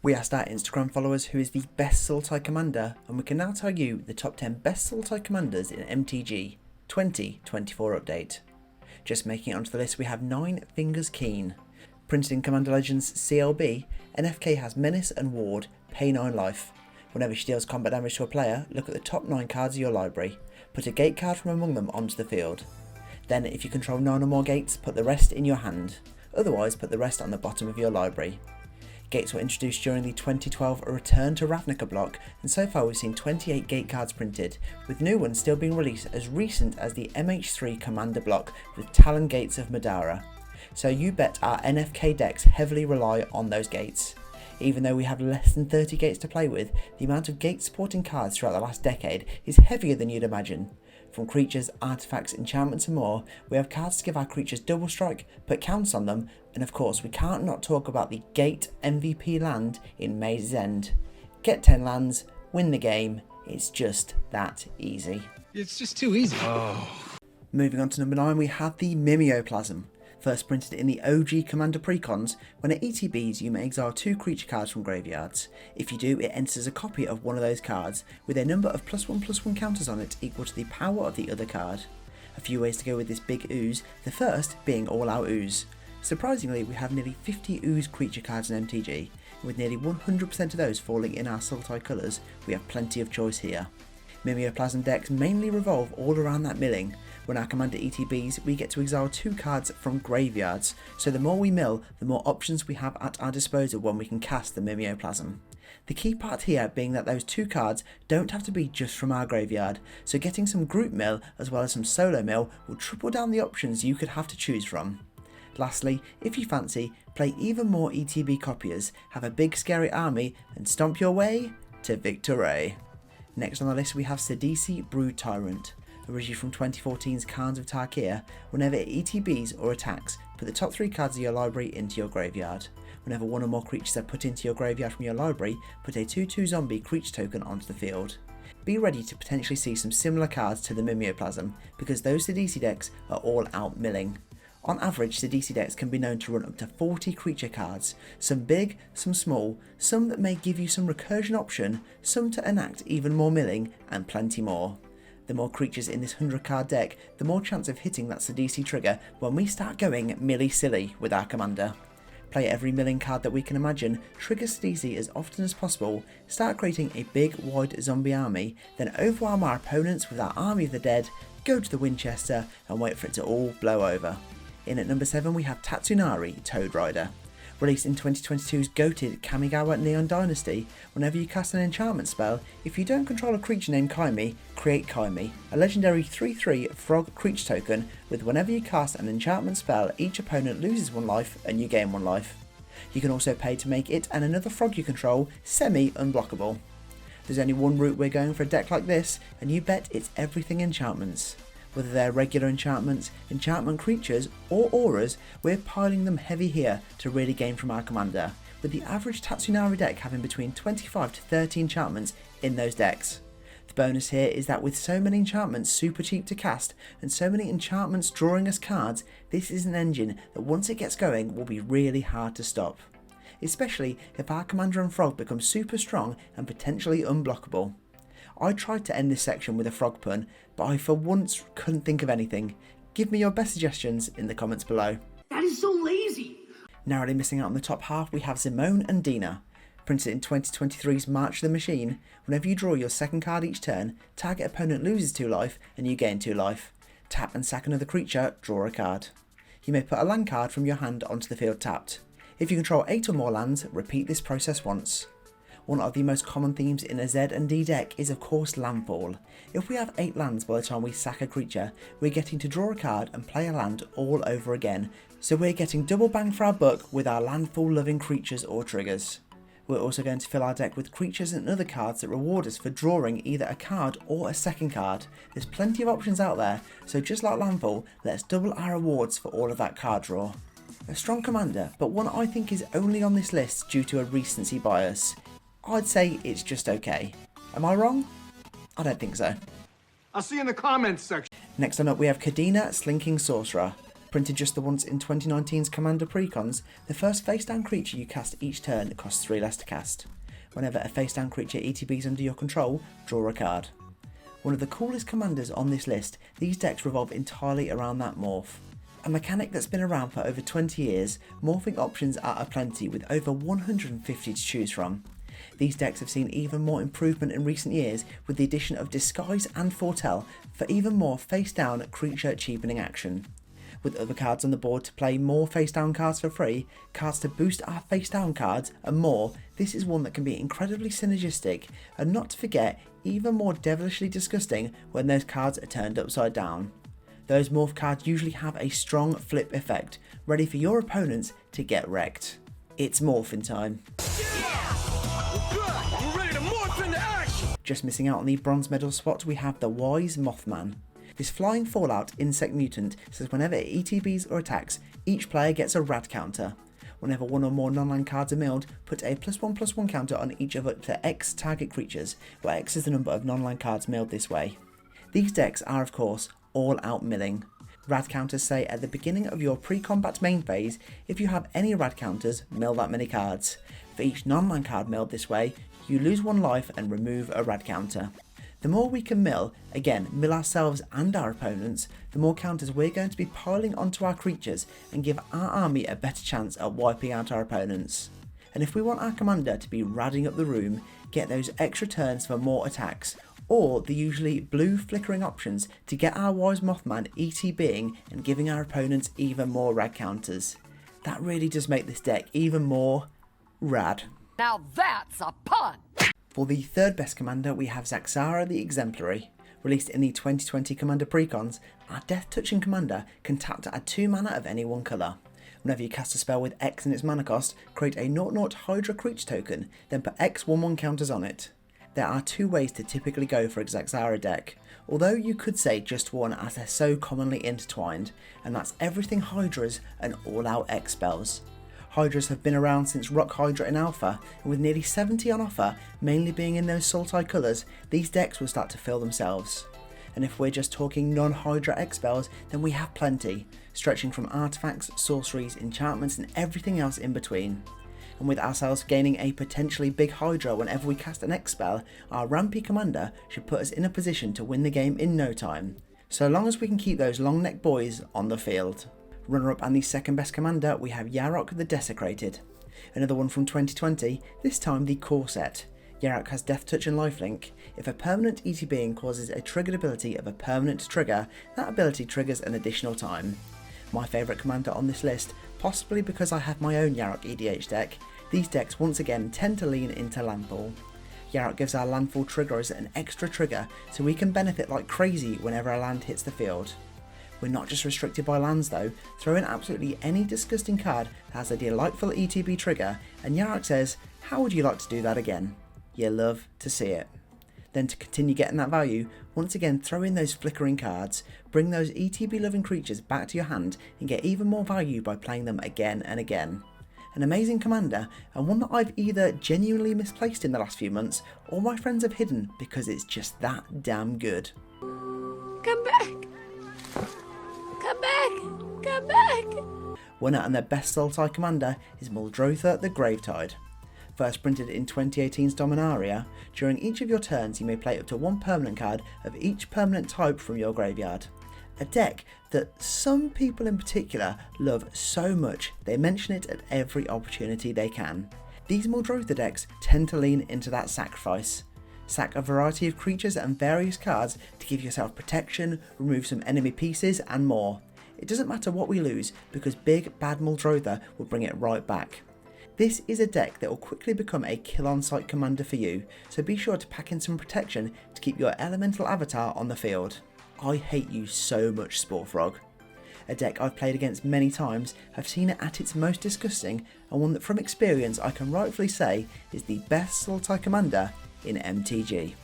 We asked our Instagram followers who is the best Sultai commander, and we can now tell you the top 10 best Sultai commanders in MTG 2024 update. Just making it onto the list, we have 9 Fingers Keen. Printed in Commander Legends CLB, NFK has Menace and Ward, pay 9 life. Whenever she deals combat damage to a player, look at the top 9 cards of your library. Put a gate card from among them onto the field. Then, if you control 9 or more gates, put the rest in your hand. Otherwise, put the rest on the bottom of your library. Gates were introduced during the 2012 Return to Ravnica block, and so far we've seen 28 gate cards printed, with new ones still being released as recent as the MH3 Commander block with Talon Gates of Madara. So you bet our NFK decks heavily rely on those gates. Even though we have less than 30 gates to play with, the amount of gate supporting cards throughout the last decade is heavier than you'd imagine. From creatures, artifacts, enchantments and more, we have cards to give our creatures double strike, put counts on them, and of course we can't not talk about the Gate MVP land in Maze's End. Get 10 lands, win the game, it's just that easy. It's just too easy. Moving on to number 9, we have the Mimeoplasm. First printed in the OG Commander Precons, when at ETBs you may exile 2 creature cards from graveyards. If you do, it enters a copy of one of those cards, with a number of +1/+1 counters on it equal to the power of the other card. A few ways to go with this big ooze, the first being All Out Ooze. Surprisingly, we have nearly 50 ooze creature cards in MTG, and with nearly 100% of those falling in our Sultai colours, we have plenty of choice here. Mimeoplasm decks mainly revolve all around that milling. When our commander ETBs, we get to exile 2 cards from graveyards, so the more we mill, the more options we have at our disposal when we can cast the Mimeoplasm. The key part here being that those 2 cards don't have to be just from our graveyard, so getting some group mill as well as some solo mill will triple down the options you could have to choose from. Lastly, if you fancy, play even more ETB copiers, have a big scary army, and stomp your way to victory. Next on the list we have Sidisi Brood Tyrant. Originally from 2014's Khans of Tarkir, whenever it ETBs or attacks, put the top 3 cards of your library into your graveyard. Whenever 1 or more creatures are put into your graveyard from your library, put a 2/2 zombie creature token onto the field. Be ready to potentially see some similar cards to the Mimeoplasm, because those Sidisi decks are all out milling. On average, Sidisi decks can be known to run up to 40 creature cards, some big, some small, some that may give you some recursion option, some to enact even more milling, and plenty more. The more creatures in this 100 card deck, the more chance of hitting that Sidisi trigger when we start going milly-silly with our commander. Play every milling card that we can imagine, trigger Sidisi as often as possible, start creating a big wide zombie army, then overwhelm our opponents with our army of the dead, go to the Winchester and wait for it to all blow over. In at number 7 we have Tatsunari Toad Rider. Released in 2022's goated Kamigawa Neon Dynasty, whenever you cast an enchantment spell, if you don't control a creature named Kaimi, create Kaimi, a legendary 3/3 frog creature token with whenever you cast an enchantment spell each opponent loses 1 life and you gain 1 life. You can also pay to make it and another frog you control semi-unblockable. There's only one route we're going for a deck like this, and you bet it's everything enchantments. Whether they're regular enchantments, enchantment creatures, or auras, we're piling them heavy here to really gain from our commander, with the average Tatsunari deck having between 25 to 30 enchantments in those decks. The bonus here is that with so many enchantments super cheap to cast, and so many enchantments drawing us cards, this is an engine that once it gets going will be really hard to stop. Especially if our commander and frog become super strong and potentially unblockable. I tried to end this section with a frog pun, but I for once couldn't think of anything. Give me your best suggestions in the comments below. That is so lazy! Narrowly missing out on the top half we have Zimon Dena. Printed in 2023's March of the Machine, whenever you draw your second card each turn, target opponent loses 2 life and you gain 2 life. Tap and sack another creature, draw a card. You may put a land card from your hand onto the field tapped. If you control 8 or more lands, repeat this process once. One of the most common themes in a Z and D deck is of course landfall. If we have 8 lands by the time we sack a creature, we're getting to draw a card and play a land all over again, so we're getting double bang for our buck with our landfall loving creatures or triggers. We're also going to fill our deck with creatures and other cards that reward us for drawing either a card or a second card. There's plenty of options out there, so just like landfall, let's double our rewards for all of that card draw. A strong commander, but one I think is only on this list due to a recency bias. I'd say it's just okay. Am I wrong? I don't think so. I'll see you in the comments section. Next on up we have Kaidina Slinking Sorcerer. Printed just the once in 2019's Commander Precons, the first face-down creature you cast each turn costs 3 less to cast. Whenever a face-down creature ETBs under your control, draw a card. One of the coolest commanders on this list, these decks revolve entirely around that morph. A mechanic that's been around for over 20 years, morphing options are aplenty with over 150 to choose from. These decks have seen even more improvement in recent years with the addition of Disguise and Foretell for even more face-down creature cheapening action. With other cards on the board to play more face-down cards for free, cards to boost our face-down cards and more, this is one that can be incredibly synergistic and not to forget even more devilishly disgusting when those cards are turned upside down. Those morph cards usually have a strong flip effect, ready for your opponents to get wrecked. It's morphin' time. We're ready to morph into action! Just missing out on the bronze medal spot, we have the wise Moth Man. This flying fallout insect mutant says whenever it ETBs or attacks, each player gets a rad counter. Whenever one or more non-land cards are milled, put a +1/+1 counter on each of up to X target creatures, where X is the number of non-land cards milled this way. These decks are of course all out milling. Rad counters say at the beginning of your pre-combat main phase, if you have any rad counters, mill that many cards. For each non-land card milled this way, you lose 1 life and remove a rad counter. The more we can mill, again mill ourselves and our opponents, the more counters we're going to be piling onto our creatures and give our army a better chance at wiping out our opponents. And if we want our commander to be radding up the room, get those extra turns for more attacks, or the usually blue flickering options to get our wise Mothman ETBing and giving our opponents even more rad counters. That really does make this deck even more rad. Now that's a pun! For the third best commander, we have Zakara the Exemplary. Released in the 2020 Commander Precons, our Death Touching commander can tap to add 2 mana of any one colour. Whenever you cast a spell with X in its mana cost, create a 0/0 Hydra creature token, then put X 1/1 counters on it. There are 2 ways to typically go for a Zakara deck, although you could say just one as they're so commonly intertwined, and that's everything Hydras and all-out X spells. Hydras have been around since Rock Hydra in Alpha, and with nearly 70 on offer, mainly being in those Sultai colours, these decks will start to fill themselves. And if we're just talking non-Hydra X spells, then we have plenty, stretching from artifacts, sorceries, enchantments and everything else in between. And with ourselves gaining a potentially big Hydra whenever we cast an X spell, our rampy commander should put us in a position to win the game in no time, so long as we can keep those long neck boys on the field. Runner-up and the second best commander, we have Yarok the Desecrated. Another one from 2020, this time the core set. Yarok has Death Touch and Lifelink. If a permanent ETBing causes a triggered ability of a permanent trigger, that ability triggers an additional time. My favourite commander on this list, possibly because I have my own Yarok EDH deck, these decks once again tend to lean into landfall. Yarok gives our landfall triggerers an extra trigger so we can benefit like crazy whenever a land hits the field. We're not just restricted by lands though, throw in absolutely any disgusting card that has a delightful ETB trigger and Yarok says, how would you like to do that again? You love to see it. Then to continue getting that value, once again throw in those flickering cards, bring those ETB loving creatures back to your hand and get even more value by playing them again and again. An amazing commander, and one that I've either genuinely misplaced in the last few months or my friends have hidden because it's just that damn good. Come back! Come back! Come back! Winner and their best Sultai commander is Muldrotha the Gravetide. First printed in 2018's Dominaria, during each of your turns you may play up to 1 permanent card of each permanent type from your graveyard. A deck that some people in particular love so much they mention it at every opportunity they can. These Muldrotha decks tend to lean into that sacrifice. Sack a variety of creatures and various cards to give yourself protection, remove some enemy pieces and more. It doesn't matter what we lose because big bad Muldrotha will bring it right back. This is a deck that will quickly become a kill on sight commander for you, so be sure to pack in some protection to keep your elemental avatar on the field. I hate you so much, Sporefrog. A deck I've played against many times, have seen it at its most disgusting, and one that from experience I can rightfully say is the best Sultai commander in MTG.